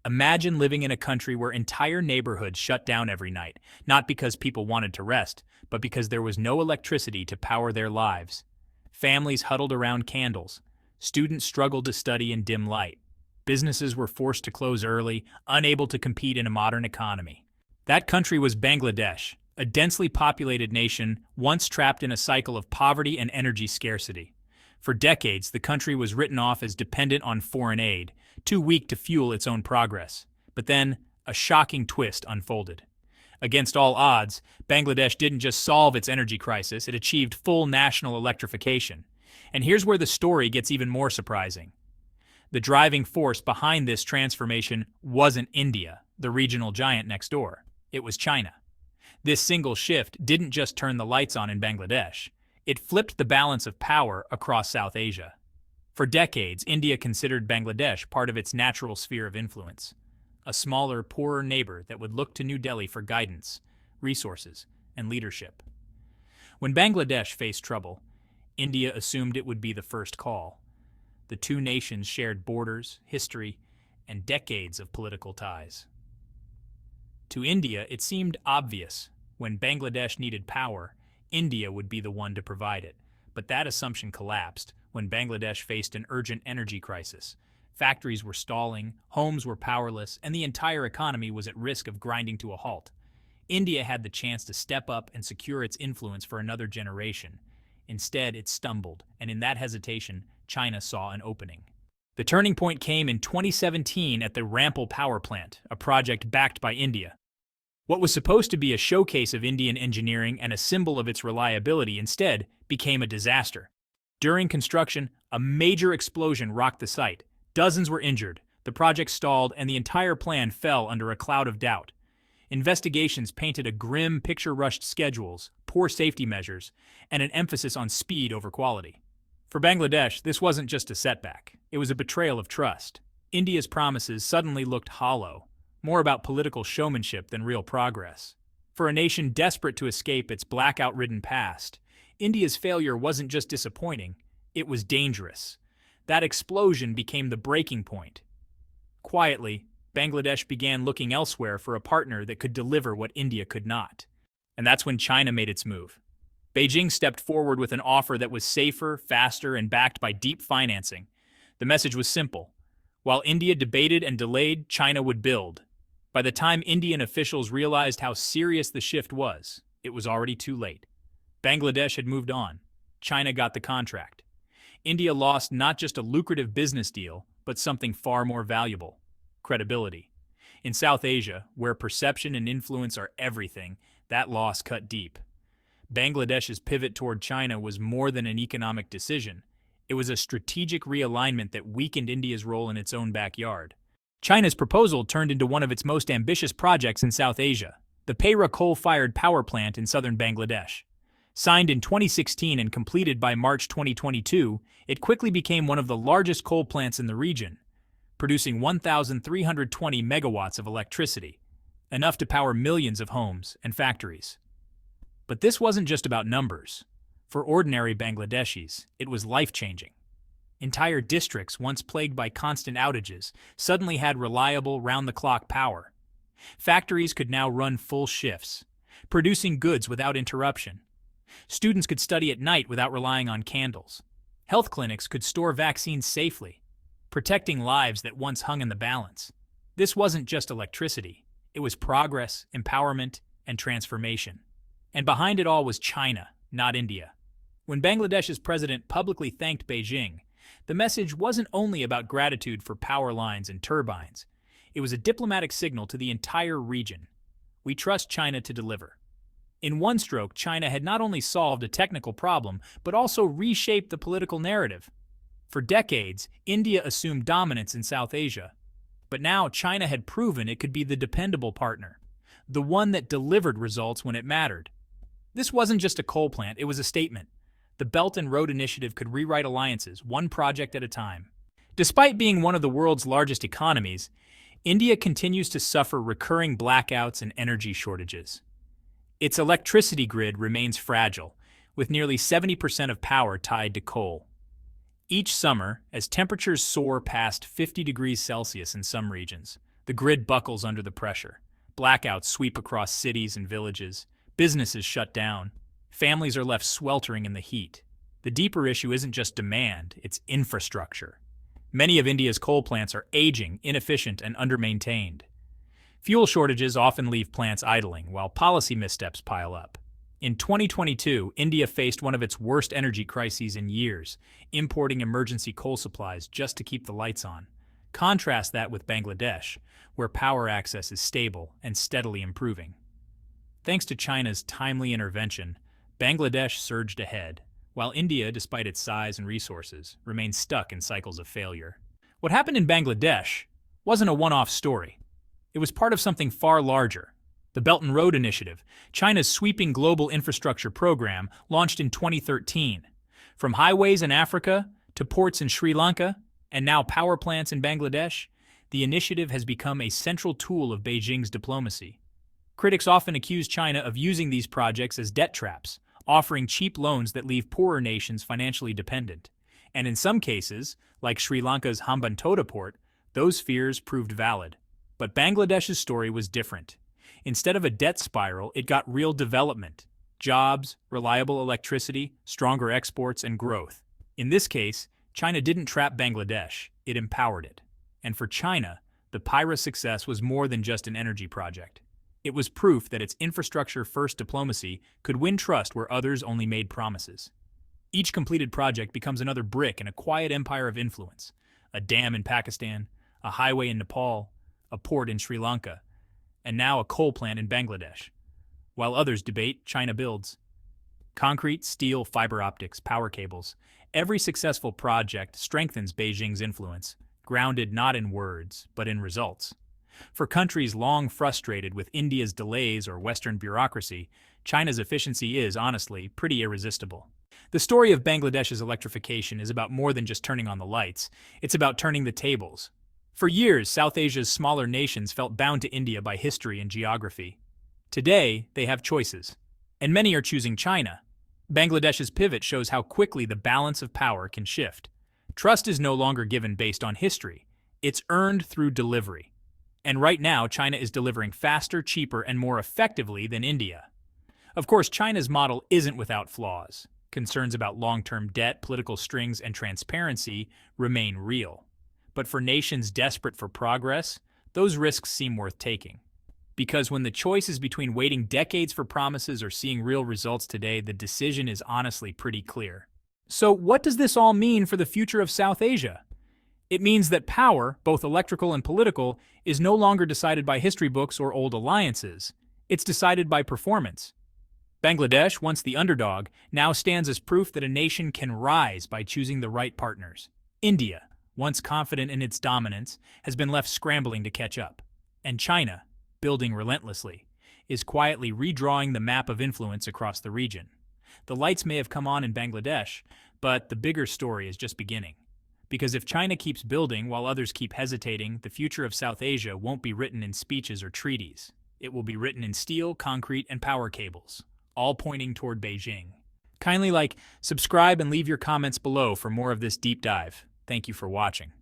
Imagine living in a country where entire neighborhoods shut down every night, not because people wanted to rest, but because there was no electricity to power their lives. Families huddled around candles. Students struggled to study in dim light. Businesses were forced to close early, unable to compete in a modern economy. That country was Bangladesh, a densely populated nation once trapped in a cycle of poverty and energy scarcity. For decades, the country was written off as dependent on foreign aid, too weak to fuel its own progress. But then, a shocking twist unfolded. Against all odds, Bangladesh didn't just solve its energy crisis, it achieved full national electrification. And here's where the story gets even more surprising. The driving force behind this transformation wasn't India, the regional giant next door. It was China. This single shift didn't just turn the lights on in Bangladesh. It flipped the balance of power across South Asia. For decades, India considered Bangladesh part of its natural sphere of influence, a smaller, poorer neighbor that would look to New Delhi for guidance, resources, and leadership. When Bangladesh faced trouble, India assumed it would be the first call. The two nations shared borders, history, and decades of political ties. To India, it seemed obvious when Bangladesh needed power, India would be the one to provide it. But that assumption collapsed when Bangladesh faced an urgent energy crisis. Factories were stalling, homes were powerless, and the entire economy was at risk of grinding to a halt. India had the chance to step up and secure its influence for another generation. Instead, it stumbled, and in that hesitation, China saw an opening. The turning point came in 2017 at the Rampal power plant, a project backed by India. What was supposed to be a showcase of Indian engineering and a symbol of its reliability instead became a disaster. During construction, a major explosion rocked the site. Dozens were injured, the project stalled, and the entire plan fell under a cloud of doubt. Investigations painted a grim picture, rushed schedules, poor safety measures, and an emphasis on speed over quality. For Bangladesh, this wasn't just a setback. It was a betrayal of trust. India's promises suddenly looked hollow, more about political showmanship than real progress. For a nation desperate to escape its blackout-ridden past, India's failure wasn't just disappointing, it was dangerous. That explosion became the breaking point. Quietly, Bangladesh began looking elsewhere for a partner that could deliver what India could not. And that's when China made its move. Beijing stepped forward with an offer that was safer, faster, and backed by deep financing. The message was simple. While India debated and delayed, China would build. By the time Indian officials realized how serious the shift was, it was already too late. Bangladesh had moved on. China got the contract. India lost not just a lucrative business deal, but something far more valuable: credibility. In South Asia, where perception and influence are everything, that loss cut deep. Bangladesh's pivot toward China was more than an economic decision. It was a strategic realignment that weakened India's role in its own backyard. China's proposal turned into one of its most ambitious projects in South Asia, the Payra coal-fired power plant in southern Bangladesh. Signed in 2016 and completed by March 2022, it quickly became one of the largest coal plants in the region, producing 1,320 megawatts of electricity, enough to power millions of homes and factories. But this wasn't just about numbers. For ordinary Bangladeshis, it was life-changing. Entire districts, once plagued by constant outages, suddenly had reliable, round-the-clock power. Factories could now run full shifts, producing goods without interruption. Students could study at night without relying on candles. Health clinics could store vaccines safely, protecting lives that once hung in the balance. This wasn't just electricity. It was progress, empowerment, and transformation. And behind it all was China, not India. When Bangladesh's president publicly thanked Beijing, the message wasn't only about gratitude for power lines and turbines. It was a diplomatic signal to the entire region. We trust China to deliver. In one stroke, China had not only solved a technical problem, but also reshaped the political narrative. For decades, India assumed dominance in South Asia. But now China had proven it could be the dependable partner, the one that delivered results when it mattered. This wasn't just a coal plant, it was a statement. The Belt and Road Initiative could rewrite alliances, one project at a time. Despite being one of the world's largest economies, India continues to suffer recurring blackouts and energy shortages. Its electricity grid remains fragile, with nearly 70% of power tied to coal. Each summer, as temperatures soar past 50 degrees Celsius in some regions, The grid buckles under the pressure. Blackouts sweep across cities and villages. Businesses shut down. Families are left sweltering in the heat. The deeper issue isn't just demand, it's infrastructure. Many of India's coal plants are aging, inefficient, and undermaintained. Fuel shortages often leave plants idling, while policy missteps pile up. In 2022, India faced one of its worst energy crises in years, importing emergency coal supplies just to keep the lights on. Contrast that with Bangladesh, where power access is stable and steadily improving. Thanks to China's timely intervention, Bangladesh surged ahead, while India, despite its size and resources, remains stuck in cycles of failure. What happened in Bangladesh wasn't a one-off story. It was part of something far larger. The Belt and Road Initiative, China's sweeping global infrastructure program, launched in 2013. From highways in Africa to ports in Sri Lanka, and now power plants in Bangladesh, the initiative has become a central tool of Beijing's diplomacy. Critics often accuse China of using these projects as debt traps, offering cheap loans that leave poorer nations financially dependent. And in some cases, like Sri Lanka's Hambantota port, those fears proved valid. But Bangladesh's story was different. Instead of a debt spiral, it got real development. Jobs, reliable electricity, stronger exports, and growth. In this case, China didn't trap Bangladesh, it empowered it. And for China, the Pyra success was more than just an energy project. It was proof that its infrastructure-first diplomacy could win trust where others only made promises. Each completed project becomes another brick in a quiet empire of influence. A dam in Pakistan, a highway in Nepal, a port in Sri Lanka, and now a coal plant in Bangladesh. While others debate, China builds. Concrete, steel, fiber optics, power cables. Every successful project strengthens Beijing's influence, grounded not in words, but in results. For countries long frustrated with India's delays or Western bureaucracy, China's efficiency is, honestly, pretty irresistible. The story of Bangladesh's electrification is about more than just turning on the lights. It's about turning the tables. For years, South Asia's smaller nations felt bound to India by history and geography. Today, they have choices, and many are choosing China. Bangladesh's pivot shows how quickly the balance of power can shift. Trust is no longer given based on history. It's earned through delivery. And right now, China is delivering faster, cheaper, and more effectively than India. Of course, China's model isn't without flaws. Concerns about long-term debt, political strings, and transparency remain real. But for nations desperate for progress, those risks seem worth taking. Because when the choice is between waiting decades for promises or seeing real results today, the decision is honestly pretty clear. So what does this all mean for the future of South Asia? It means that power, both electrical and political, is no longer decided by history books or old alliances. It's decided by performance. Bangladesh, once the underdog, now stands as proof that a nation can rise by choosing the right partners. India, once confident in its dominance, has been left scrambling to catch up. And China, building relentlessly, is quietly redrawing the map of influence across the region. The lights may have come on in Bangladesh, but the bigger story is just beginning. Because if China keeps building while others keep hesitating, the future of South Asia won't be written in speeches or treaties. It will be written in steel, concrete, and power cables, all pointing toward Beijing. Kindly subscribe and leave your comments below for more of this deep dive. Thank you for watching.